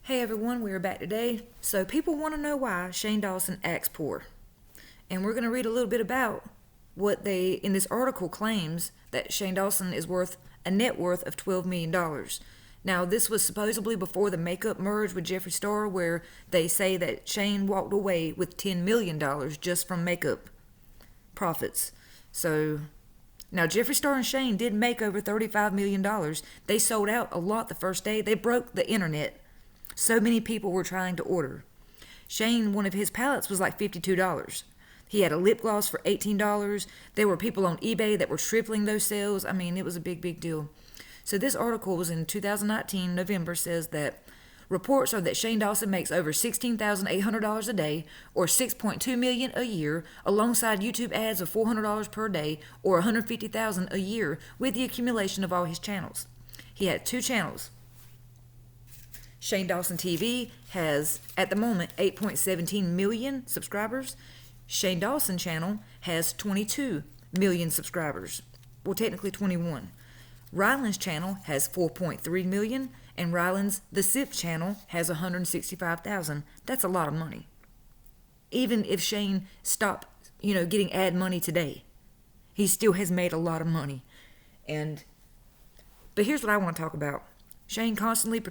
Hey everyone, we are back today. So people want to know why Shane Dawson acts poor. And we're going to read a little bit about what they, in this article, claims that Shane Dawson is worth a net worth of $12 million. Now, this was supposedly before the makeup merge with Jeffree Star, where they say that Shane walked away with $10 million just from makeup profits. So, now Jeffree Star and Shane did make over $35 million. They sold out a lot the first day. They broke the internet. So many people were trying to order. Shane, one of his palettes was like $52. He had a lip gloss for $18. There were people on eBay that were tripling those sales. I mean, it was a big deal. So this article was in 2019, November, says that reports are that Shane Dawson makes over $16,800 a day or $6.2 million a year, alongside YouTube ads of $400 per day or $150,000 a year with the accumulation of all his channels. He had 2 channels. Shane Dawson TV has, at the moment, 8.17 million subscribers. Shane Dawson channel has 22 million subscribers. Well, technically 21. Ryland's channel has 4.3 million, and Ryland's The Sip channel has 165,000. That's a lot of money. Even if Shane stopped, getting ad money today, he still has made a lot of money. But here's what I want to talk about. Shane constantly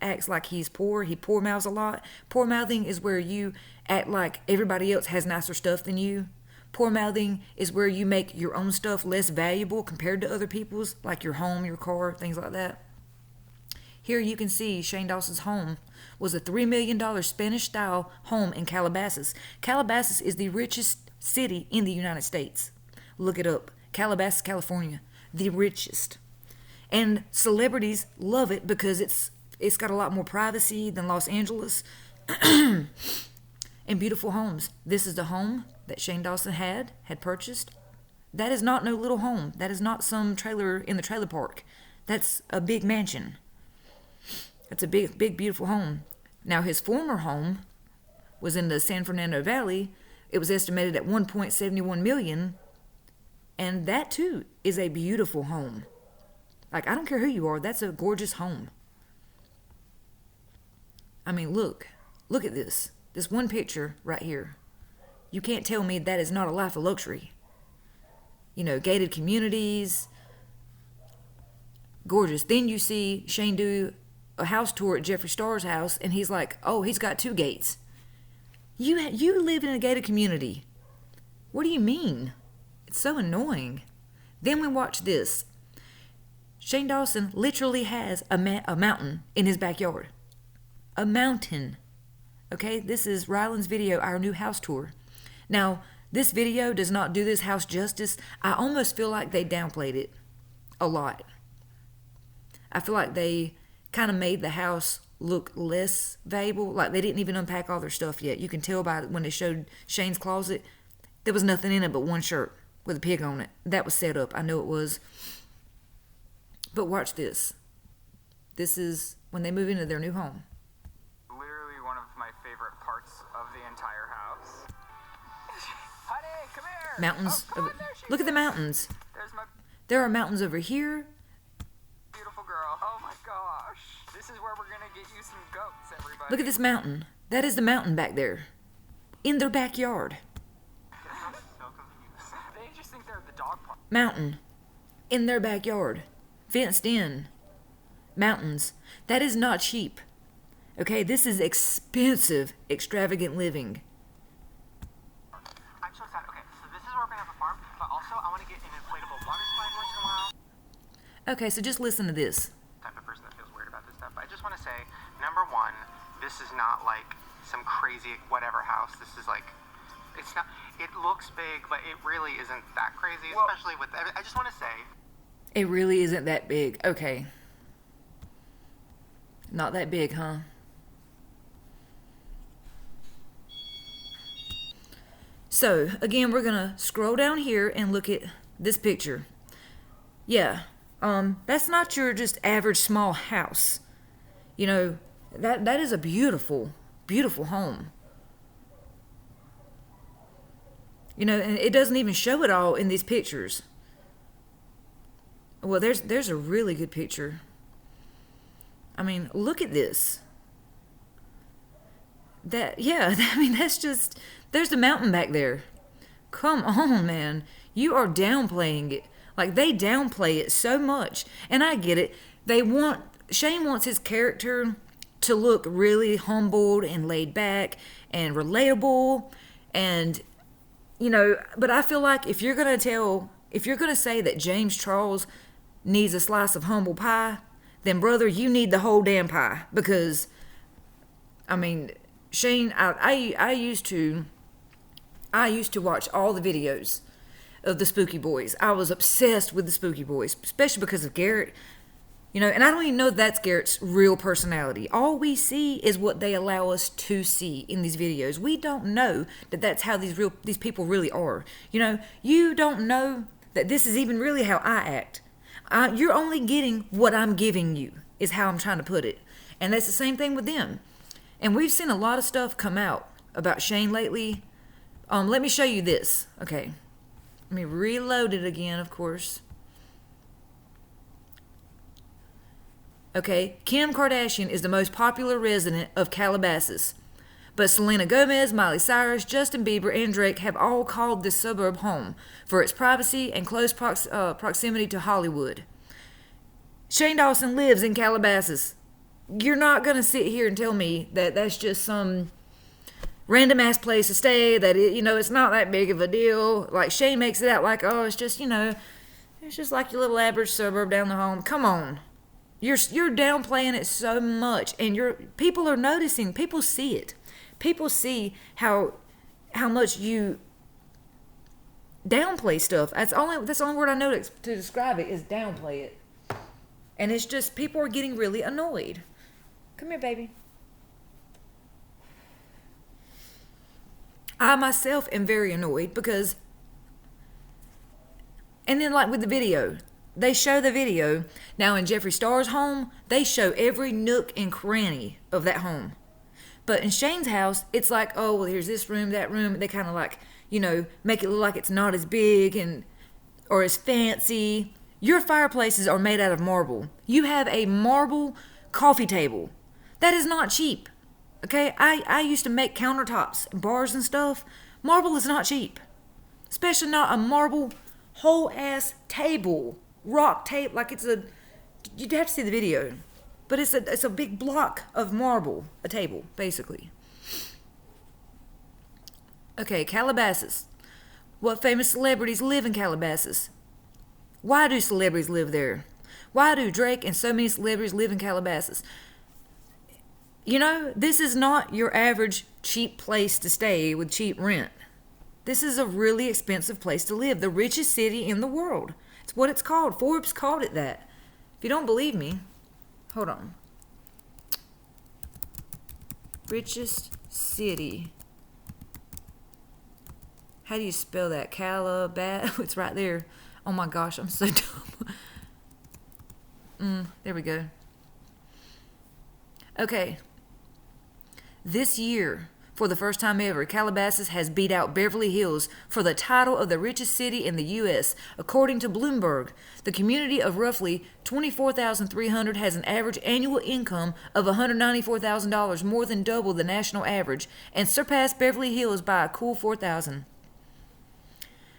acts like he's poor. He poor mouths a lot. Poor mouthing is where you act like everybody else has nicer stuff than you. Poor mouthing is where you make your own stuff less valuable compared to other people's, like your home, your car, things like that. Here you can see Shane Dawson's home was a $3 million Spanish-style home in Calabasas. Calabasas is the richest city in the United States. Look it up. Calabasas, California. The richest. And celebrities love it because it's got a lot more privacy than Los Angeles. And beautiful homes. This is the home that Shane Dawson had purchased. That is not no little home. That is not some trailer in the trailer park. That's a big mansion. That's a big, beautiful home. Now, his former home was in the San Fernando Valley. It was estimated at $1.71 million. And that, too, is a beautiful home. Like, I don't care who you are, that's a gorgeous home. I mean, look at this. This one picture right here. You can't tell me that is not a life of luxury. Gated communities. Gorgeous. Then you see Shane do a house tour at Jeffree Star's house, and he's like, oh, he's got 2 gates. You live in a gated community. What do you mean? It's so annoying. Then we watch this. Shane Dawson literally has a mountain in his backyard. A mountain. Okay, this is Ryland's video, our new house tour. Now, this video does not do this house justice. I almost feel like they downplayed it a lot. I feel like they kind of made the house look less valuable. Like they didn't even unpack all their stuff yet. You can tell by when they showed Shane's closet, there was nothing in it but one shirt with a pig on it. That was set up. I know it was. But watch this. This is when they move into their new home. Literally one of my favorite parts of the entire house. Honey, come here. Mountains. Oh, Look at the mountains. There are mountains over here. Beautiful girl. Oh my gosh. This is where we're going to get you some goats, everybody. Look at this mountain. That is the mountain back there. In their backyard. I'm so confused. They just think they're the dog park. Mountain. In their backyard. Fenced in. Mountains. That is not cheap. Okay, this is expensive, extravagant living. I'm so excited. Okay, so this is where we're going to have a farm, but also I want to get an inflatable water slide once in a while. Okay, so just listen to this. Type of person that feels weird about this stuff. But I just want to say, number one, this is not like some crazy whatever house. This is like, it's not, it looks big, but it really isn't that crazy, especially with, I just want to say, it really isn't that big. Okay. Not that big, huh? So, again, we're going to scroll down here and look at this picture. Yeah. That's not your just average small house. That is a beautiful, beautiful home. And it doesn't even show it all in these pictures. Well, there's a really good picture. I mean, look at this. I mean, that's just, there's the mountain back there. Come on, man. You are downplaying it. Like, they downplay it so much. And I get it. Shane wants his character to look really humbled and laid back and relatable. And, but I feel like if you're going to say that James Charles needs a slice of humble pie, then, brother, you need the whole damn pie. Because, I mean, Shane, I used to watch all the videos of the Spooky Boys. I was obsessed with the Spooky Boys, especially because of Garrett. And I don't even know that's Garrett's real personality. All we see is what they allow us to see in these videos. We don't know that that's how these people really are. You don't know that this is even really how I act. You're only getting what I'm giving you, is how I'm trying to put it. And that's the same thing with them. And we've seen a lot of stuff come out about Shane lately. Let me show you this. Okay. Let me reload it again, of course. Okay, Kim Kardashian is the most popular resident of Calabasas. But Selena Gomez, Miley Cyrus, Justin Bieber, and Drake have all called this suburb home for its privacy and close proximity to Hollywood. Shane Dawson lives in Calabasas. You're not going to sit here and tell me that that's just some random ass place to stay, that it's not that big of a deal. Like, Shane makes it out like, oh, it's just, it's just like your little average suburb down the home. Come on. You're downplaying it so much, and people are noticing. People see it. People see how much you downplay stuff. That's the only word I know to describe it, is downplay it. And it's just, people are getting really annoyed. Come here, baby. I myself am very annoyed because, and then like with the video, they show the video. Now in Jeffree Star's home, they show every nook and cranny of that home. But in Shane's house, it's like, oh, well, here's this room, that room. They kind of like, make it look like it's not as big or as fancy. Your fireplaces are made out of marble. You have a marble coffee table. That is not cheap. Okay, I used to make countertops, bars and stuff. Marble is not cheap. Especially not a marble whole ass table. Rock table, like you'd have to see the video. But it's a big block of marble, a table, basically. Okay, Calabasas. What famous celebrities live in Calabasas? Why do celebrities live there? Why do Drake and so many celebrities live in Calabasas? This is not your average cheap place to stay with cheap rent. This is a really expensive place to live. The richest city in the world. It's what it's called. Forbes called it that. If you don't believe me, hold on. Richest city. How do you spell that? Calabasas. It's right there. Oh my gosh, I'm so dumb. There we go. Okay. This year, for the first time ever, Calabasas has beat out Beverly Hills for the title of the richest city in the U.S. According to Bloomberg, the community of roughly 24,300 has an average annual income of $194,000, more than double the national average, and surpassed Beverly Hills by a cool 4,000.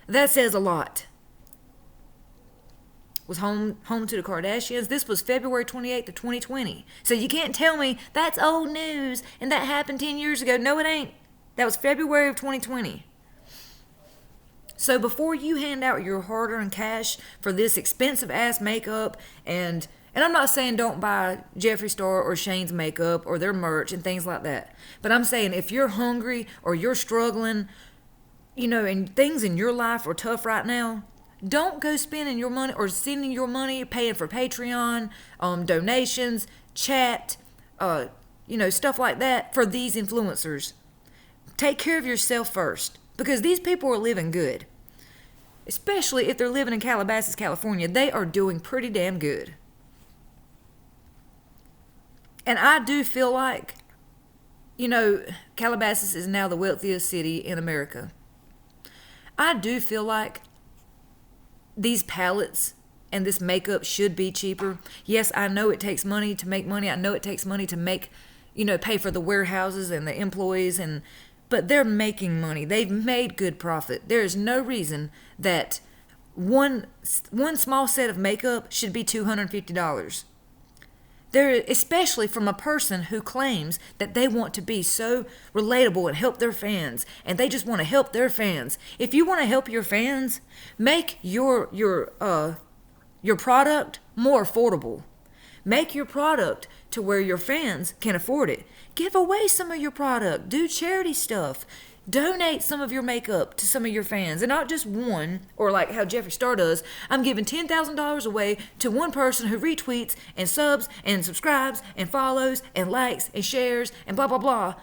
That says a lot. Was home to the Kardashians. This was February 28th of 2020. So you can't tell me that's old news and that happened 10 years ago. No, it ain't. That was February of 2020. So before you hand out your hard-earned cash for this expensive-ass makeup, and I'm not saying don't buy Jeffree Star or Shane's makeup or their merch and things like that. But I'm saying if you're hungry or you're struggling, and things in your life are tough right now, don't go spending your money or sending your money, paying for Patreon, donations, chat, stuff like that for these influencers. Take care of yourself first, because these people are living good. Especially if they're living in Calabasas, California. They are doing pretty damn good. And I do feel like, Calabasas is now the wealthiest city in America. I do feel like these palettes and this makeup should be cheaper. Yes, I know it takes money to make money. I know it takes money to make, pay for the warehouses and the employees, but they're making money. They've made good profit. There is no reason that one small set of makeup should be $250. Especially from a person who claims that they want to be so relatable and help their fans, and they just want to help their fans. If you want to help your fans, make your product more affordable. Make your product to where your fans can afford it. Give away some of your product. Do charity stuff. Donate some of your makeup to some of your fans, and not just one, or like how Jeffree Star does. I'm giving $10,000 away to one person who retweets and subs and subscribes and follows and likes and shares and blah, blah, blah.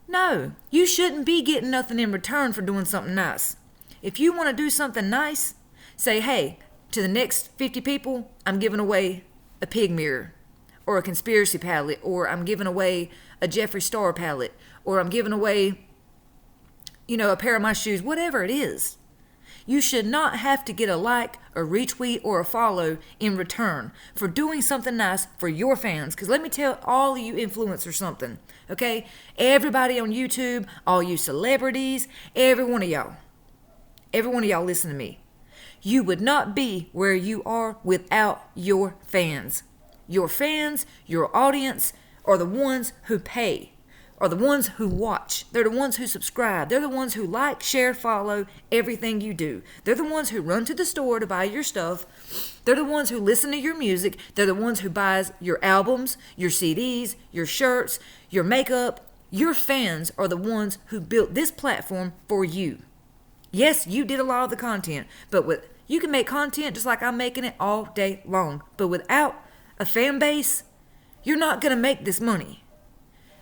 No, you shouldn't be getting nothing in return for doing something nice. If you want to do something nice, say, hey, to the next 50 people, I'm giving away a pig mirror or a conspiracy palette, or I'm giving away a Jeffree Star palette, or I'm giving away a pair of my shoes, whatever it is. You should not have to get a like, a retweet, or a follow in return for doing something nice for your fans. Because let me tell all of you influencers something, okay? Everybody on YouTube, all you celebrities, every one of y'all listen to me. You would not be where you are without your fans. Your fans, your audience, are the ones who pay. Are the ones who watch. They're the ones who subscribe. They're the ones who like, share, follow everything you do. They're the ones who run to the store to buy your stuff. They're the ones who listen to your music. They're the ones who buys your albums, your CDs, your shirts, your makeup. Your fans are the ones who built this platform for you. Yes, you did a lot of the content, but you can make content just like I'm making it all day long. But without a fan base, you're not going to make this money.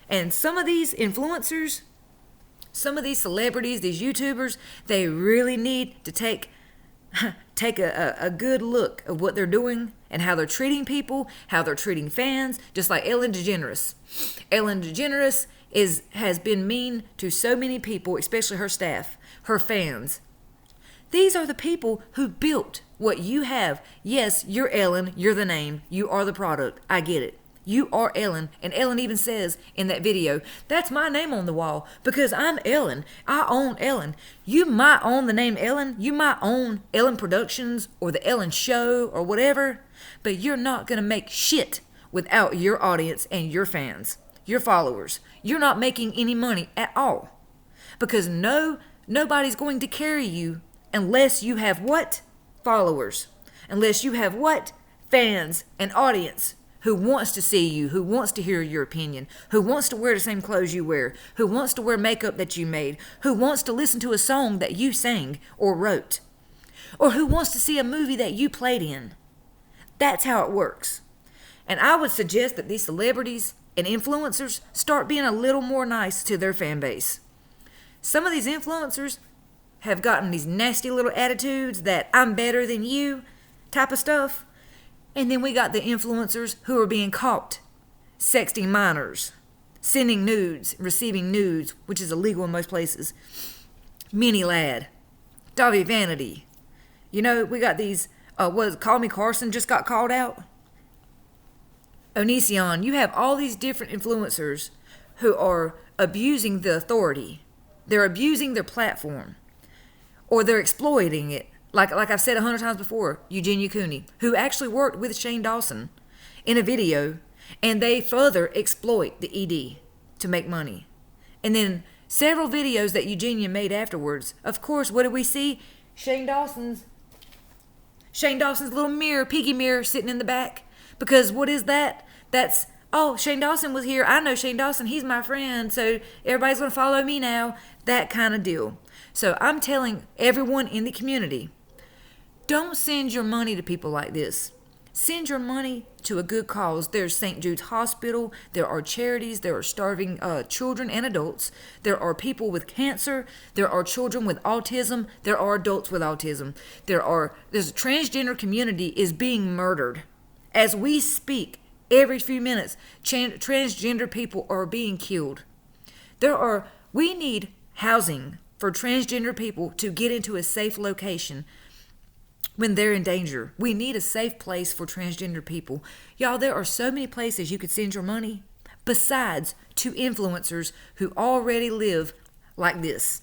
And some of these influencers, some of these celebrities, these YouTubers, they really need to take a good look at what they're doing and how they're treating people, how they're treating fans, just like Ellen DeGeneres. Ellen DeGeneres has been mean to so many people, especially her staff, her fans. These are the people who built what you have. Yes, you're Ellen, you're the name, you are the product. I get it. You are Ellen, and Ellen even says in that video, that's my name on the wall because I'm Ellen. I own Ellen. You might own the name Ellen. You might own Ellen Productions or the Ellen Show or whatever, but you're not going to make shit without your audience and your fans, your followers. You're not making any money at all because nobody's going to carry you unless you have what? Followers. Unless you have what? Fans and audience. Who wants to see you, who wants to hear your opinion, who wants to wear the same clothes you wear, who wants to wear makeup that you made, who wants to listen to a song that you sang or wrote, or who wants to see a movie that you played in. That's how it works. And I would suggest that these celebrities and influencers start being a little more nice to their fan base. Some of these influencers have gotten these nasty little attitudes that I'm better than you type of stuff. And then we got the influencers who are being caught sexting minors, sending nudes, receiving nudes, which is illegal in most places. Mini Lad, Davi Vanity. We got these, Call Me Carson just got called out. Onision. You have all these different influencers who are abusing the authority. They're abusing their platform. Or they're exploiting it. Like I've said 100 times before, Eugenia Cooney, who actually worked with Shane Dawson in a video, and they further exploit the ED to make money. And then several videos that Eugenia made afterwards, of course, what did we see? Shane Dawson's little mirror, piggy mirror sitting in the back. Because what is that? That's, Shane Dawson was here. I know Shane Dawson. He's my friend. So everybody's going to follow me now. That kind of deal. So I'm telling everyone in the community, don't send your money to people like this. Send your money to a good cause. There's St. Jude's Hospital. There are charities. There are starving children and adults. There are people with cancer. There are children with autism. There are adults with autism. There's a transgender community is being murdered. As we speak, every few minutes, transgender people are being killed. We need housing for transgender people to get into a safe location when they're in danger. We need a safe place for transgender people. Y'all, there are so many places you could send your money, besides to influencers who already live like this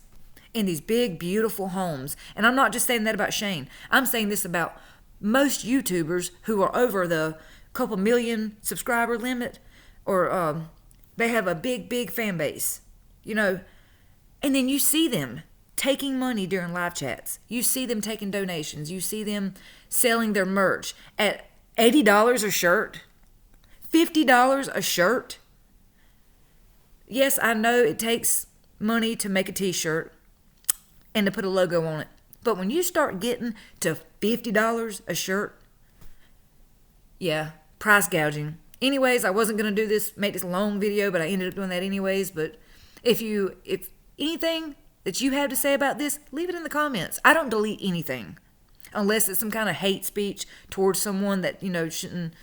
in these big, beautiful homes. And I'm not just saying that about Shane. I'm saying this about most YouTubers who are over the couple million subscriber limit, or they have a big, big fan base, you know. And then you see them taking money during live chats. You see them taking donations. You see them selling their merch at $80 a shirt, $50 a shirt. Yes, I know it takes money to make a t-shirt and to put a logo on it. But when you start getting to $50 a shirt, yeah, price gouging. Anyways, I wasn't going to do this, make this long video, but I ended up doing that anyways. But if anything that you have to say about this, leave it in the comments. I don't delete anything unless it's some kind of hate speech towards someone that, shouldn't.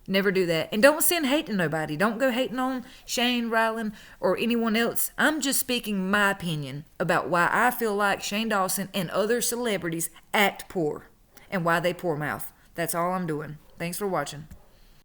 Never do that. And don't send hate to nobody. Don't go hating on Shane, Rylan, or anyone else. I'm just speaking my opinion about why I feel like Shane Dawson and other celebrities act poor and why they poor mouth. That's all I'm doing. Thanks for watching.